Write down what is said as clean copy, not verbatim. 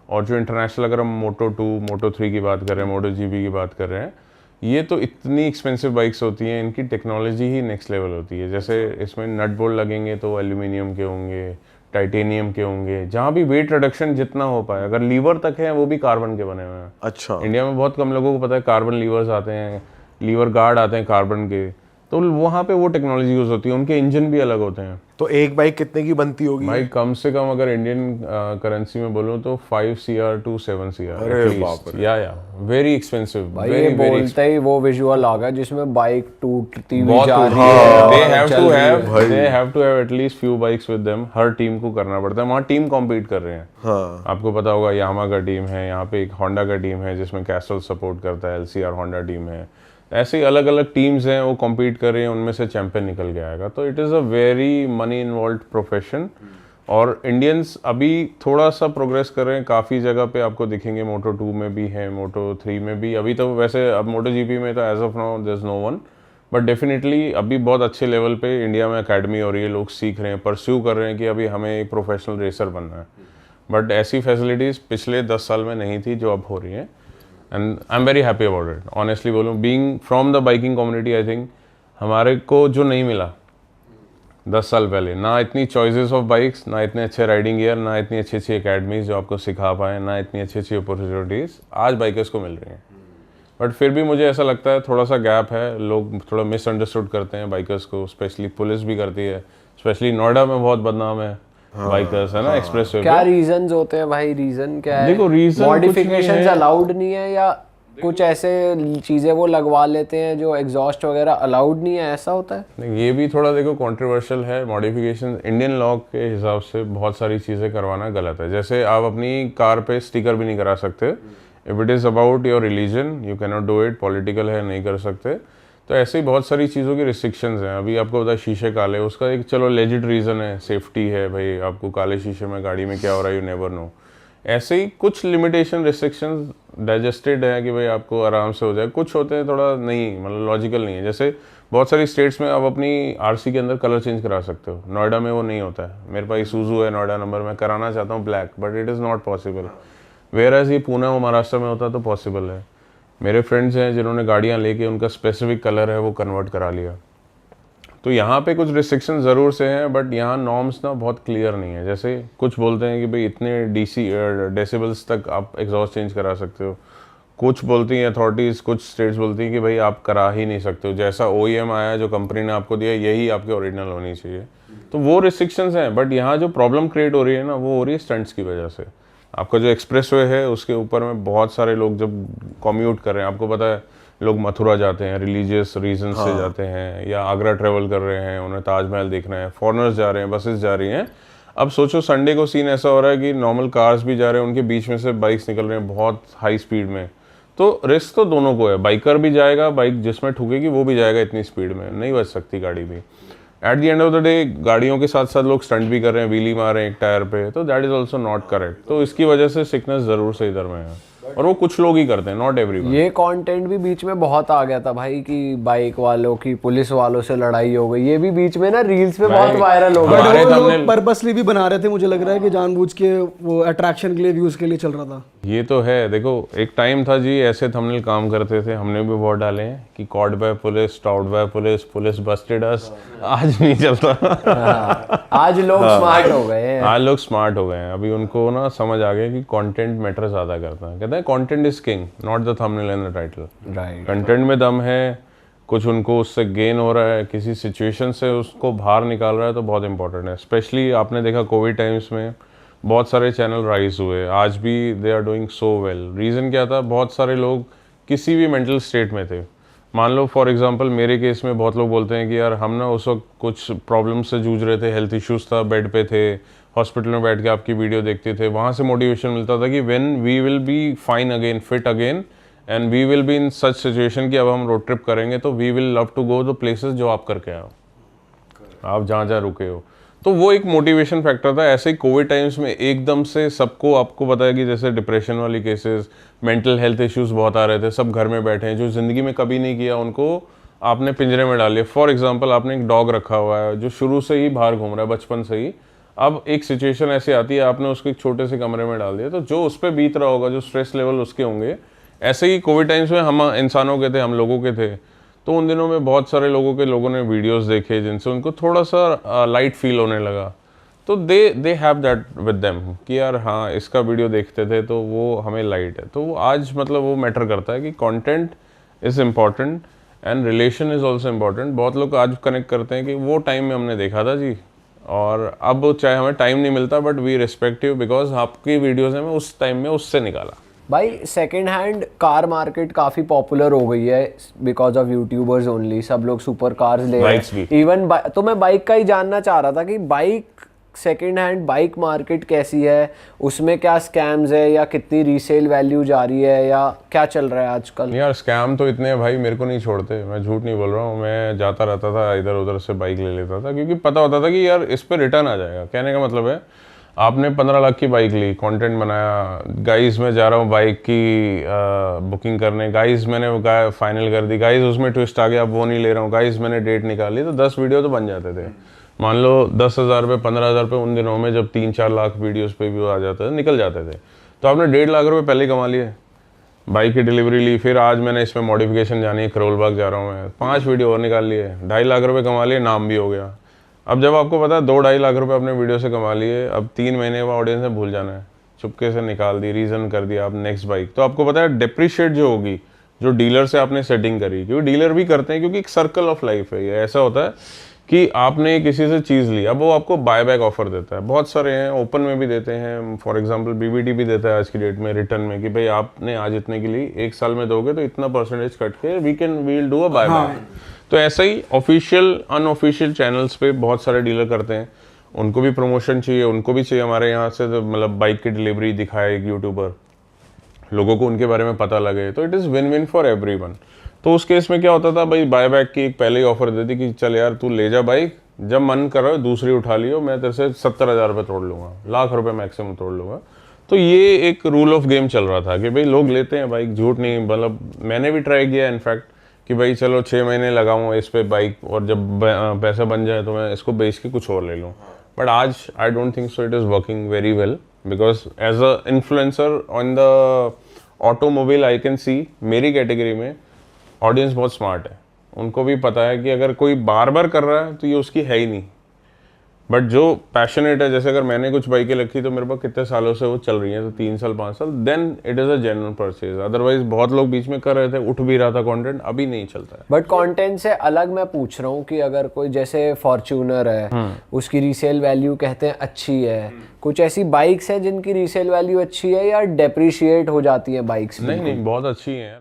और जो इंटरनेशनल अगर हम मोटो 2 मोटो 3 की बात कर रहे हैं, मोटो जीपी की बात कर रहे हैं, ये तो इतनी एक्सपेंसिव बाइक्स होती हैं, इनकी टेक्नोलॉजी ही नेक्स्ट लेवल होती है। जैसे इसमें नट बोल्ट लगेंगे तो एल्यूमिनियम के होंगे, टाइटेनियम के होंगे, जहाँ भी वेट रिडक्शन जितना हो पाए। अगर लीवर तक है वो भी कार्बन के बने हुए हैं। अच्छा, इंडिया में बहुत कम लोगों को पता है कार्बन लीवर्स आते हैं, लीवर गार्ड आते हैं कार्बन के, तो वहाँ पे वो टेक्नोलॉजी यूज होती है। उनके इंजन भी अलग होते हैं। तो एक बाइक कितने की बनती होगी? भाई कम से कम अगर इंडियन करेंसी में बोलूँ तो 5 CR to 7 CR। अरे बाप रे, या वेरी एक्सपेंसिव। भाई ये बोलते ही वो विजुअल आ गया जिसमें बाइक टूटती हुई बहुत जा रही they है। have to have at least few bikes with them। Her team को करना पड़ता है, वहाँ टीम कॉम्पीट कर रहे हैं। हाँ, आपको पता होगा यामा का टीम है, यहाँ पे एक होंडा का टीम है जिसमें कैस्टल सपोर्ट करता है, LCR होंडा टीम है। ऐसे ही अलग अलग टीम्स हैं, वो कॉम्पीट कर रहे हैं, उनमें से चैंपियन निकल के आएगा। तो it is a very money involve profession. और इंडियंस अभी थोड़ा सा प्रोग्रेस कर रहे हैं, काफ़ी जगह पे आपको दिखेंगे। मोटो 2 में भी है, मोटो 3 में भी। अभी तो वैसे अब मोटो जीपी में तो as of now there is no one, but definitely अभी बहुत अच्छे लेवल पे इंडिया में एकेडमी हो रही है, लोग सीख रहे हैं, परस्यू कर रहे हैं कि अभी हमें एक प्रोफेशनल रेसर बनना है। बट ऐसी फैसिलिटीज़ पिछले 10 साल में नहीं थी जो अब हो रही हैं। And I am very happy about it. Honestly बोलूँ, being from the biking community, I think हमारे को जो नहीं मिला 10 साल पहले, ना इतनी चॉइसेस ऑफ बाइक्स, ना इतने अच्छे राइडिंग गियर, ना इतनी अच्छी अच्छी अकेडमीज जो आपको सिखा पाएँ, ना इतनी अच्छी अच्छी अपॉर्चुनिटीज़ आज बाइकर्स को मिल रही हैं। बट फिर भी मुझे ऐसा लगता है थोड़ा सा गैप है, लोग थोड़ा मिसअंडरस्टूड करते हैं बाइकर्स को, स्पेशली पुलिस भी करती है। स्पेशली नोएडा में बहुत बदनाम है बाइकर्स, है ना, एक्सप्रेस वे पे। क्या रीजंस होते हैं भाई? रीजन क्या है? देखो, रीजन मॉडिफिकेशंस अलाउड नहीं है, या कुछ ऐसे चीजें वो लगवा लेते हैं जो एग्जॉस्ट वगैरह अलाउड नहीं है, ऐसा होता है? ये भी थोड़ा देखो कंट्रोवर्शियल है। मॉडिफिकेशन इंडियन लॉ के हिसाब से बहुत सारी चीज़ें करवाना गलत है। जैसे आप अपनी कार पे स्टिकर भी नहीं करा सकते। If it is about your religion you can not do it. Political है, नहीं कर सकते। तो ऐसे ही बहुत सारी चीज़ों की रिस्ट्रिक्शंस हैं। अभी आपको पता है शीशे काले, उसका एक चलो लेजिट रीज़न है, सेफ्टी है भाई। आपको काले शीशे में गाड़ी में क्या हो रहा है यू नेवर नो। ऐसे ही कुछ लिमिटेशन रिस्ट्रिक्शंस डाइजेस्टेड है कि भाई आपको आराम से हो जाए। कुछ होते हैं थोड़ा नहीं, मतलब लॉजिकल नहीं है। जैसे बहुत सारी स्टेट्स में आप अपनी आरसी के अंदर कलर चेंज करा सकते हो, नोएडा में वो नहीं होता है। मेरे पास ईसुज़ू है नोएडा नंबर, मैं कराना चाहता हूँ black, but it is not possible. Whereas ये पुणे और महाराष्ट्र में होता तो पॉसिबल है। मेरे फ्रेंड्स हैं जिन्होंने गाड़ियाँ लेके उनका स्पेसिफिक कलर है वो कन्वर्ट करा लिया। तो यहाँ पे कुछ रिस्ट्रिक्शन ज़रूर से हैं, बट यहाँ नॉर्म्स ना बहुत क्लियर नहीं है। जैसे कुछ बोलते हैं कि भाई इतने डेसिबल्स तक आप एग्जॉस्ट चेंज करा सकते हो। कुछ बोलती हैं अथॉरिटीज़, कुछ स्टेट्स बोलती हैं कि भाई आप करा ही नहीं सकते हो। जैसा OEM आया, जो कंपनी ने आपको दिया, यही आपके ओरिजिनल होनी चाहिए। तो वो रिस्ट्रिक्शंस हैं। बट यहाँ जो प्रॉब्लम क्रिएट हो रही है ना, वो हो रही है स्टंट्स की वजह से। आपका जो एक्सप्रेसवे है उसके ऊपर में बहुत सारे लोग जब कॉम्यूट कर रहे हैं, आपको पता है लोग मथुरा जाते हैं, रिलीजियस रीजन से जाते हैं, या आगरा ट्रेवल कर रहे हैं, उन्हें ताजमहल देखना है, फॉरनर्स जा रहे हैं, बसेस जा रही हैं। अब सोचो संडे को सीन ऐसा हो रहा है कि नॉर्मल कार्स भी जा रहे हैं, उनके बीच में से बाइक्स निकल रहे हैं बहुत हाई स्पीड में। तो रिस्क तो दोनों को है। बाइकर भी जाएगा, बाइक जिसमें ठुकेगी वो भी जाएगा, इतनी स्पीड में नहीं बच सकती गाड़ी भी। At the end of the day गाड़ियों के साथ साथ लोग स्टंट भी कर रहे हैं, व्हीली मार रहे हैं एक टायर पे, तो that is also not correct. तो इसकी वजह से सिकनेस जरूर से इधर में है, और वो कुछ लोग ही करते हैं, नॉट एवरीवन। ये कंटेंट भी बीच में बहुत आ गया था भाई कि बाइक वालों की पुलिस वालों से लड़ाई हो गई। ये भी बीच में ना रील्स पे बहुत वायरल हो गया। बट वो लोग पर्पसली भी बना रहे थे, मुझे लग रहा है कि जानबूझ के वो अट्रैक्शन के लिए, व्यूज के लिए चल रहा था। ये तो है। देखो एक टाइम था जी, ऐसे थंबनेल काम करते थे, हमने भी बहुत डाले हैं कि caught by police, stopped by police, police busted us. आज नहीं चलता। आज लोग स्मार्ट हो गए हैं। आज लोग स्मार्ट हो गए हैं। अभी उनको ना समझ आ गया कि कंटेंट मैटर ज़्यादा करता है। कहते हैं content is king, not the thumbnail and the title. Right. Content में दम है, कुछ उनको उससे गेन हो रहा है, किसी सिचुएशन से उसको बाहर निकाल रहा है, तो बहुत इंपॉर्टेंट है। स्पेशली आपने देखा कोविड टाइम्स में बहुत सारे चैनल राइज हुए, आज भी they are doing so well. Reason क्या था? बहुत सारे लोग किसी भी मेंटल स्टेट में थे। मान लो फॉर एग्जांपल मेरे केस में बहुत लोग बोलते हैं कि यार हम ना उस वक्त कुछ प्रॉब्लम से जूझ रहे थे, हेल्थ इश्यूज़ था, बेड पे थे, हॉस्पिटल में बैठ के आपकी वीडियो देखते थे, वहाँ से मोटिवेशन मिलता था कि when we will be fine again, fit again, and we will be in such situation कि अब हम रोड ट्रिप करेंगे तो we will love to go the places जो आप करके आओ, आप जहाँ जहाँ रुके हो। तो वो एक मोटिवेशन फैक्टर था। ऐसे ही कोविड टाइम्स में एकदम से सबको, आपको पता है कि जैसे डिप्रेशन वाली केसेस, मेंटल हेल्थ इश्यूज बहुत आ रहे थे, सब घर में बैठे हैं, जो ज़िंदगी में कभी नहीं किया उनको आपने पिंजरे में डाल लिया। फॉर एग्जांपल आपने एक डॉग रखा हुआ है जो शुरू से ही बाहर घूम रहा है, बचपन से ही, अब एक सिचुएशन ऐसी आती है, आपने उसको एक छोटे से कमरे में डाल दिया, तो जो उस पर बीत रहा होगा, जो स्ट्रेस लेवल उसके होंगे, ऐसे ही कोविड टाइम्स में हम इंसानों के थे, हम लोगों के थे, तो उन दिनों में बहुत सारे लोगों ने वीडियोस देखे जिनसे उनको थोड़ा सा लाइट फील होने लगा, तो they have that with them कि यार हाँ इसका वीडियो देखते थे तो वो हमें लाइट है। तो वो आज मतलब वो मैटर करता है कि content is important and relation is also important. बहुत लोग आज कनेक्ट करते हैं कि वो टाइम में हमने देखा था जी, और अब चाहे हमें टाइम नहीं मिलता but we respect you because आपकी वीडियोज़ हैं, मैं उस टाइम में उससे निकाला। भाई सेकंड हैंड कार मार्केट काफ़ी पॉपुलर हो गई है बिकॉज ऑफ यूट्यूबर्स ओनली, सब लोग सुपर कार्स ले रहे Bikes हैं भी। इवन। तो मैं बाइक का ही जानना चाह रहा था कि bike second hand bike market कैसी है, उसमें क्या स्कैम्स है या कितनी रीसेल वैल्यू जा रही है या क्या चल रहा है आजकल? यार स्कैम तो इतने हैं भाई, मेरे को नहीं छोड़ते, मैं झूठ नहीं बोल रहा हूँ। मैं जाता रहता था इधर उधर से बाइक ले लेता था क्योंकि पता होता था कि यार इस पर रिटर्न आ जाएगा। कहने का मतलब है आपने 15 लाख की बाइक ली, कंटेंट बनाया, गाइस मैं जा रहा हूँ बाइक की बुकिंग करने, गाइस मैंने फाइनल कर दी, गाइस उसमें ट्विस्ट आ गया, अब वो नहीं ले रहा हूँ, गाइस मैंने डेट निकाली, तो 10 वीडियो तो बन जाते थे। मान लो 10,000 रुपये 15,000 रुपये उन दिनों में जब 3-4 लाख वीडियोस पे व्यू आ जाते थे, निकल जाते थे, तो आपने 1.5 लाख रुपये पहले ही कमा लिए। बाइक की डिलीवरी ली, फिर आज मैंने इसमें मॉडिफिकेशन जानी है, करोल बाग जा रहा हूँ मैं, 5 वीडियो और निकाल लिए, 2.5 लाख रुपये कमा लिए, नाम भी हो गया। अब जब आपको पता है 2-2.5 लाख रुपये अपने वीडियो से कमा लिए, अब 3 महीने बाद ऑडियंस ने भूल जाना है, चुपके से निकाल दी, रीज़न कर दिया आप नेक्स्ट बाइक, तो आपको पता है डिप्रिशिएट जो होगी, जो डीलर से आपने सेटिंग करी, क्योंकि डीलर भी करते हैं, क्योंकि एक सर्कल ऑफ लाइफ है ये। ऐसा होता है कि आपने किसी से चीज़ ली, अब वो आपको बाय बैक ऑफर देता है, बहुत सारे हैं, ओपन में भी देते हैं, फॉर एग्जांपल बीबीडी भी देता है आज की डेट में रिटर्न में कि भाई आपने आज इतने की ली, 1 साल में दोगे तो इतना परसेंटेज कट के we will do a buy back. तो ऐसा ही ऑफिशियल अनऑफिशियल चैनल्स पे बहुत सारे डीलर करते हैं, उनको भी प्रमोशन चाहिए, उनको भी चाहिए हमारे यहाँ से, तो मतलब बाइक की डिलीवरी दिखाए एक यूट्यूबर, लोगों को उनके बारे में पता लगे, तो it is win win for everyone. तो उस केस में क्या होता था भाई, बाय बैक की एक पहले ही ऑफर देती कि चल यार तू ले जा बाइक, जब मन कर रहा है दूसरी उठा लियो, मैं तेरे से 70,000 रुपये तोड़ लूँगा, लाख रुपये मैक्सिमम तोड़ लूँगा। तो ये एक रूल ऑफ गेम चल रहा था कि भाई लोग लेते हैं बाइक, झूठ नहीं, मतलब मैंने भी ट्राई किया इनफैक्ट कि भाई चलो 6 महीने लगाऊँ इस पर बाइक, और जब पैसा बन जाए तो मैं इसको बेच के कुछ और ले लूँ। बट आज I don't think so it is working very well, because as a influencer on the automobile I can see मेरी कैटेगरी में ऑडियंस बहुत स्मार्ट है, उनको भी पता है कि अगर कोई बार बार कर रहा है तो ये उसकी है ही नहीं, बट जो पैशनेट है, जैसे अगर मैंने कुछ बाइकें रखी तो मेरे पास कितने सालों से वो चल रही हैं, तो 3 साल 5 साल, then it is a genuine purchase. Otherwise बहुत लोग बीच में कर रहे थे, उठ भी रहा था कंटेंट, अभी नहीं चलता है। बट कंटेंट से अलग मैं पूछ रहा हूँ कि अगर कोई जैसे फॉर्च्यूनर है, उसकी रीसेल वैल्यू कहते हैं अच्छी है, कुछ ऐसी बाइक्स हैं जिनकी रीसेल वैल्यू अच्छी है या डेप्रिशिएट हो जाती है बाइक्स? नहीं, बहुत अच्छी है।